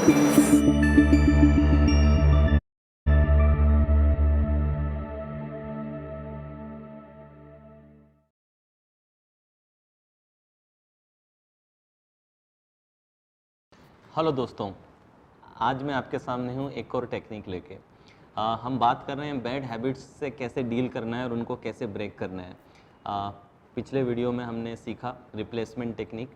Hello दोस्तों, आज मैं आपके सामने हूँ एक और टेक्निक लेके। हम बात कर रहे हैं बैड हैबिट्स से कैसे डील करना है और उनको कैसे ब्रेक करना है। पिछले वीडियो में हमने सीखा रिप्लेसमेंट टेक्निक,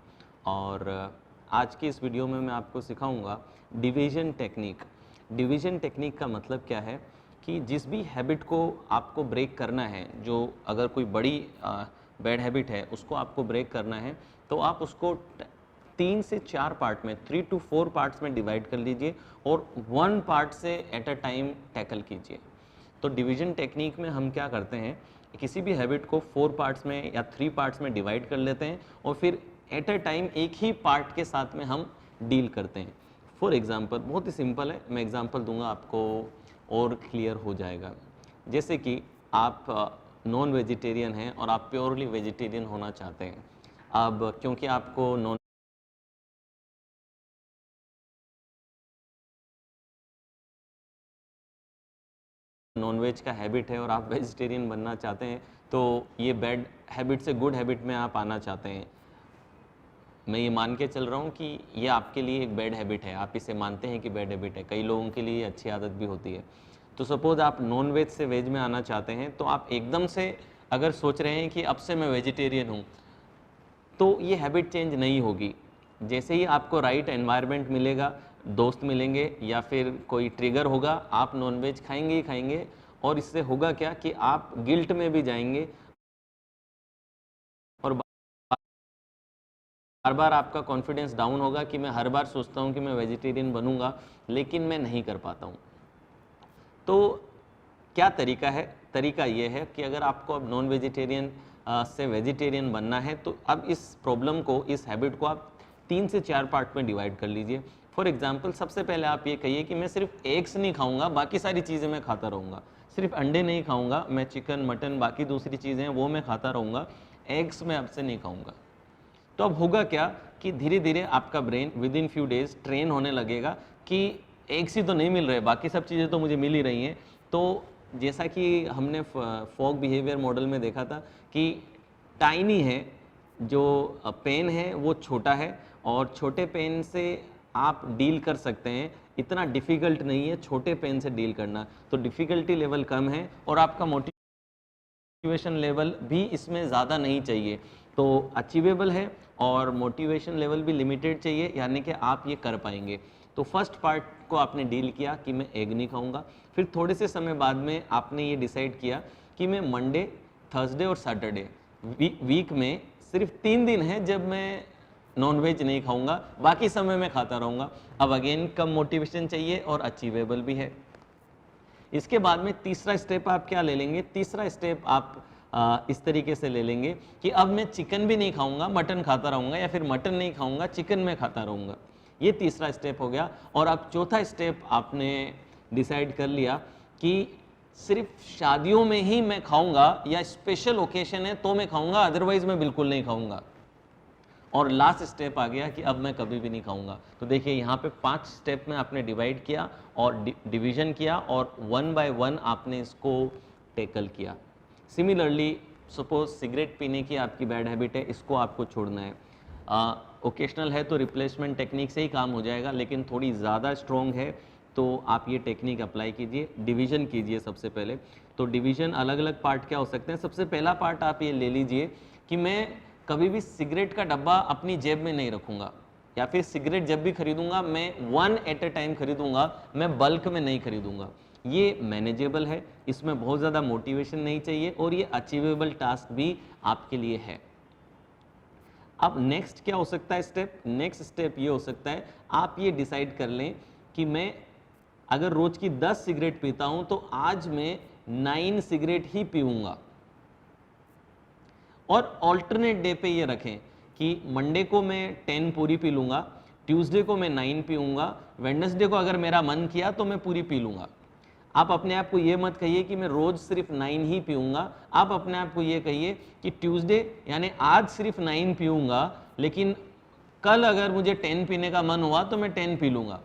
और आज की इस वीडियो में मैं आपको सिखाऊंगा डिवीजन टेक्निक। डिवीजन टेक्निक का मतलब क्या है कि जिस भी हैबिट को आपको ब्रेक करना है, जो अगर कोई बड़ी बैड हैबिट है उसको आपको ब्रेक करना है, तो आप उसको 3 से 4 पार्ट में 3 to 4 पार्ट्स में डिवाइड कर लीजिए और 1 पार्ट से एट अ टाइम टैकल कीजिए। तो डिवीजन टेक्निक में हम क्या करते हैं, किसी भी हैबिट को 4 पार्ट्स में या 3 पार्ट्स में डिवाइड कर लेते हैं और फिर एट अ टाइम एक ही पार्ट के साथ में हम डील करते हैं। फॉर एग्जांपल, बहुत ही सिंपल है, मैं एग्जांपल दूंगा आपको और क्लियर हो जाएगा। जैसे कि आप नॉन वेजिटेरियन हैं और आप प्योरली वेजिटेरियन होना चाहते हैं। अब क्योंकि आपको नॉनवेज का हैबिट है और आप वेजिटेरियन बनना चाहते हैं, तो ये बैड हैबिट से गुड हैबिट में आप आना चाहते हैं। मैं ये मान के चल रहा हूँ कि ये आपके लिए एक बैड हैबिट है, आप इसे मानते हैं कि बैड हैबिट है। कई लोगों के लिए अच्छी आदत भी होती है। तो सपोज आप नॉन वेज से वेज में आना चाहते हैं, तो आप एकदम से अगर सोच रहे हैं कि अब से मैं वेजिटेरियन हूँ, तो ये हैबिट चेंज नहीं होगी। जैसे ही आपको राइट एनवायरनमेंट मिलेगा, दोस्त मिलेंगे या फिर कोई ट्रिगर होगा, आप नॉनवेज खाएंगे ही खाएंगे। और इससे होगा क्या कि आप गिल्ट में भी जाएंगे और बार बार आपका कॉन्फिडेंस डाउन होगा कि मैं हर बार सोचता हूँ कि मैं वेजिटेरियन बनूंगा, लेकिन मैं नहीं कर पाता हूँ। तो क्या तरीका है? तरीका ये है कि अगर आपको अब नॉन वेजिटेरियन से वेजिटेरियन बनना है, तो अब इस प्रॉब्लम को, इस हैबिट को आप 3 से 4 पार्ट में डिवाइड कर लीजिए। फॉर एग्जांपल, सबसे पहले आप ये कहिए कि मैं सिर्फ एग्स नहीं खाऊंगा, बाकी सारी चीज़ें मैं खाता रहूँगा। सिर्फ अंडे नहीं खाऊंगा, मैं चिकन, मटन, बाकी दूसरी चीज़ें हैं वो मैं खाता रहूँगा, एग्स मैं अब से नहीं खाऊंगा। तो अब होगा क्या कि धीरे धीरे आपका brain with in few days train होने लगेगा कि एग्स ही तो नहीं मिल रहे, बाकी सब चीज़ें तो मुझे मिल ही रही हैं। तो जैसा कि हमने फॉग बिहेवियर मॉडल में देखा था कि टाइनी है, जो पेन है वो छोटा है और छोटे पेन से आप डील कर सकते हैं, इतना डिफ़िकल्ट नहीं है छोटे पेन से डील करना। तो डिफ़िकल्टी लेवल कम है और आपका मोटिवेशन लेवल भी इसमें ज़्यादा नहीं चाहिए, तो अचीवेबल है। और मोटिवेशन लेवल भी लिमिटेड चाहिए, यानी कि आप ये कर पाएंगे। तो फर्स्ट पार्ट को आपने डील किया कि मैं एग नहीं खाऊंगा। फिर थोड़े से समय बाद में आपने ये डिसाइड किया कि मैं मंडे, थर्सडे और सैटरडे, वीक में सिर्फ 3 दिन है जब मैं नॉनवेज नहीं खाऊंगा, बाकी समय मैं खाता रहूँगा। अब अगेन कम मोटिवेशन चाहिए और अचीवेबल भी है। इसके बाद में तीसरा स्टेप आप क्या ले लेंगे? तीसरा स्टेप आप इस तरीके से ले लेंगे कि अब मैं चिकन भी नहीं खाऊंगा, मटन खाता रहूंगा, या फिर मटन नहीं खाऊंगा, चिकन में खाता रहूंगा। ये तीसरा स्टेप हो गया। और अब चौथा स्टेप आपने डिसाइड कर लिया कि सिर्फ शादियों में ही मैं खाऊंगा या स्पेशल ओकेशन है तो मैं खाऊंगा, अदरवाइज मैं बिल्कुल नहीं खाऊंगा। और लास्ट स्टेप आ गया कि अब मैं कभी भी नहीं खाऊंगा। तो देखिए यहाँ पे 5 स्टेप में आपने डिवाइड किया और डिवीजन किया और 1 बाय 1 आपने इसको टैकल किया। सिमिलरली, सपोज सिगरेट पीने की आपकी बैड हैबिट है, इसको आपको छोड़ना है। ओकेशनल है तो रिप्लेसमेंट टेक्निक से ही काम हो जाएगा, लेकिन थोड़ी ज़्यादा स्ट्रॉन्ग है तो आप ये टेक्निक अप्लाई कीजिए। डिवीजन कीजिए सबसे पहले। तो डिवीजन अलग अलग पार्ट क्या हो सकते हैं? सबसे पहला पार्ट आप ये ले लीजिए कि मैं कभी भी सिगरेट का डब्बा अपनी जेब में नहीं रखूंगा, या फिर सिगरेट जब भी खरीदूंगा मैं 1 एट अ टाइम खरीदूंगा, मैं बल्क में नहीं खरीदूंगा। ये मैनेजेबल है, इसमें बहुत ज़्यादा मोटिवेशन नहीं चाहिए और ये अचीवेबल टास्क भी आपके लिए है। अब नेक्स्ट क्या हो सकता है स्टेप? नेक्स्ट स्टेप ये हो सकता है, आप ये डिसाइड कर लें कि मैं अगर रोज की 10 सिगरेट पीता हूं तो आज मैं 9 सिगरेट ही पीऊंगा। और ऑल्टरनेट डे पे ये रखें कि मंडे को मैं 10 पूरी पी लूँगा, ट्यूसडे को मैं 9 पीऊँगा, वेडनेसडे को अगर मेरा मन किया तो मैं पूरी पी लूँगा। आप अपने आप को ये मत कहिए कि मैं रोज़ सिर्फ 9 ही पीऊँगा। आप अपने आप को ये कहिए कि ट्यूसडे यानी आज सिर्फ 9 पीऊँगा, लेकिन कल अगर मुझे 10 पीने का मन हुआ तो मैं 10 पी लूँगा।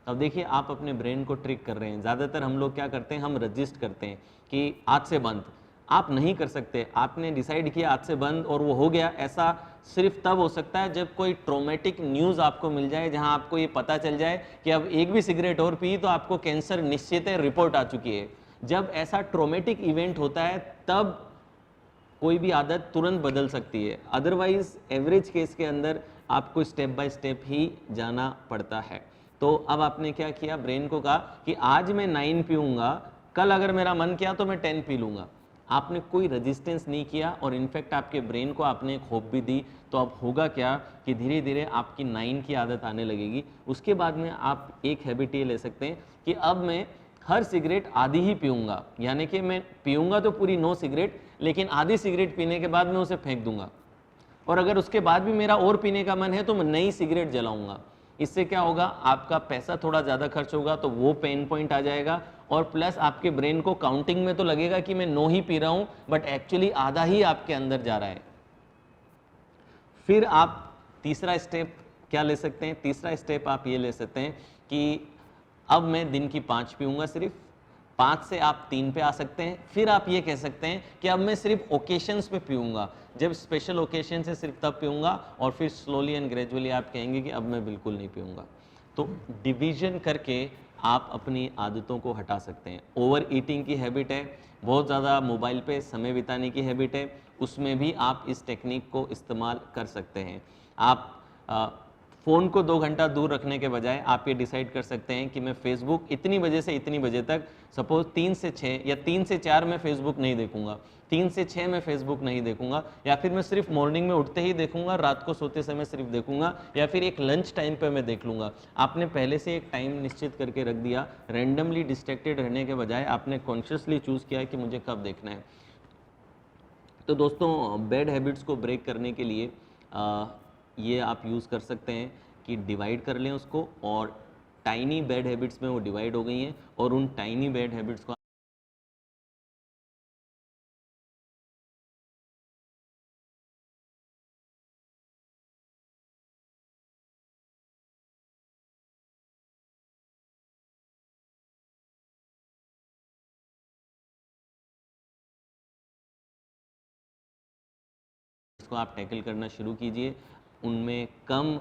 अब देखिए आप अपने ब्रेन को ट्रिक कर रहे हैं। ज़्यादातर हम लोग क्या करते हैं, हम रजिस्ट करते हैं कि आज से बंद। आप नहीं कर सकते, आपने डिसाइड किया आज से बंद और वो हो गया, ऐसा सिर्फ तब हो सकता है जब कोई ट्रोमेटिक न्यूज़ आपको मिल जाए, जहां आपको ये पता चल जाए कि अब एक भी सिगरेट और पी तो आपको कैंसर निश्चित है, रिपोर्ट आ चुकी है। जब ऐसा ट्रोमेटिक इवेंट होता है तब कोई भी आदत तुरंत बदल सकती है, अदरवाइज एवरेज केस के अंदर आपको स्टेप बाय स्टेप ही जाना पड़ता है। तो अब आपने क्या किया, ब्रेन को कहा कि आज मैं 9 पीऊंगा, कल अगर मेरा मन किया तो मैं 10 पी लूंगा। आपने कोई रेजिस्टेंस नहीं किया और इनफैक्ट आपके ब्रेन को आपने एक होप भी दी। तो अब होगा क्या कि धीरे धीरे आपकी 9 की आदत आने लगेगी। उसके बाद में आप एक हैबिट ये ले सकते हैं कि अब मैं हर सिगरेट आधी ही पीऊंगा, यानी कि मैं पीऊंगा तो पूरी 9 सिगरेट, लेकिन आधी सिगरेट पीने के बाद मैं उसे फेंक दूंगा। और अगर उसके बाद भी मेरा और पीने का मन है तो मैं नई सिगरेट जलाऊंगा। इससे क्या होगा, आपका पैसा थोड़ा ज़्यादा खर्च होगा तो वो पेन पॉइंट आ जाएगा, और प्लस आपके ब्रेन को काउंटिंग में तो लगेगा कि मैं 9 ही पी रहा हूं, बट एक्चुअली आधा ही आपके अंदर जा रहा है। फिर आप तीसरा स्टेप क्या ले सकते हैं, तीसरा स्टेप आप ये ले सकते हैं कि अब मैं दिन की 5 पीऊंगा सिर्फ, 5 से आप 3 पे आ सकते हैं। फिर आप ये कह सकते हैं कि अब मैं सिर्फ ओकेशंस पे पीऊंगा, जब स्पेशल ओकेशन से सिर्फ तब पीऊंगा, और फिर स्लोली एंड ग्रेजुअली आप कहेंगे कि अब मैं बिल्कुल नहीं पीऊंगा। तो डिवीजन करके आप अपनी आदतों को हटा सकते हैं। ओवर ईटिंग की हैबिट है, बहुत ज़्यादा मोबाइल पे समय बिताने की हैबिट है, उसमें भी आप इस टेक्निक को इस्तेमाल कर सकते हैं। आप फ़ोन को 2 घंटा दूर रखने के बजाय आप ये डिसाइड कर सकते हैं कि मैं फेसबुक इतनी बजे से इतनी बजे तक, सपोज 3 से 6 या 3 से 4 मैं फेसबुक नहीं देखूंगा, 3 से 6 मैं फेसबुक नहीं देखूंगा, या फिर मैं सिर्फ मॉर्निंग में उठते ही देखूंगा, रात को सोते समय सिर्फ देखूंगा, या फिर एक लंच टाइम पे मैं देख लूंगा। आपने पहले से एक टाइम निश्चित करके रख दिया, रैंडमली डिस्ट्रैक्टेड रहने के बजाय आपने कॉन्शियसली चूज़ किया है कि मुझे कब देखना है। तो दोस्तों बैड हैबिट्स को ब्रेक करने के लिए ये आप यूज़ कर सकते हैं कि डिवाइड कर लें उसको, और टाइनी बैड हैबिट्स में वो डिवाइड हो गई हैं, और उन टाइनी बैड हैबिट्स को आप टैकल करना शुरू कीजिए। उनमें कम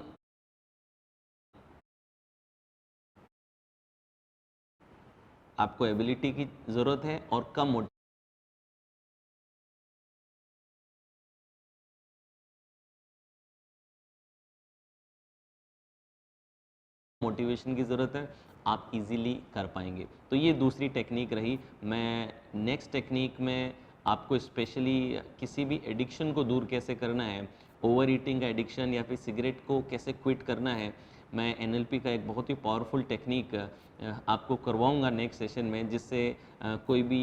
आपको एबिलिटी की ज़रूरत है और कम मोटिवेशन की ज़रूरत है, आप इजीली कर पाएंगे। तो ये दूसरी टेक्निक रही। मैं नेक्स्ट टेक्निक में आपको स्पेशली किसी भी एडिक्शन को दूर कैसे करना है, ओवर ईटिंग का एडिक्शन या फिर सिगरेट को कैसे क्विट करना है, मैं एनएलपी का एक बहुत ही पावरफुल टेक्निक आपको करवाऊंगा नेक्स्ट सेशन में, जिससे कोई भी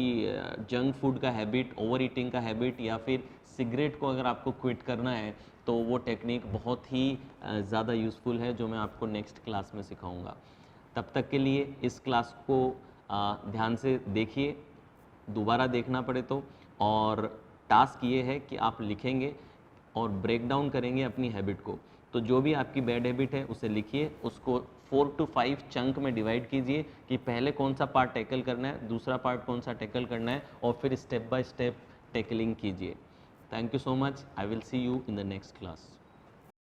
जंक फूड का हैबिट, ओवर ईटिंग का हैबिट या फिर सिगरेट को अगर आपको क्विट करना है तो वो टेक्निक बहुत ही ज़्यादा यूज़फुल है, जो मैं आपको नेक्स्ट क्लास में सिखाऊंगा। तब तक के लिए इस क्लास को ध्यान से देखिए, दोबारा देखना पड़े तो। और टास्क ये है कि आप लिखेंगे और ब्रेक डाउन करेंगे अपनी हैबिट को। तो जो भी आपकी बैड हैबिट है उसे लिखिए, उसको 4 to 5 चंक में डिवाइड कीजिए कि पहले कौन सा पार्ट टैकल करना है, दूसरा पार्ट कौन सा टैकल करना है, और फिर स्टेप बाय स्टेप टैकलिंग कीजिए। Thank you so much. I will see you in the next class.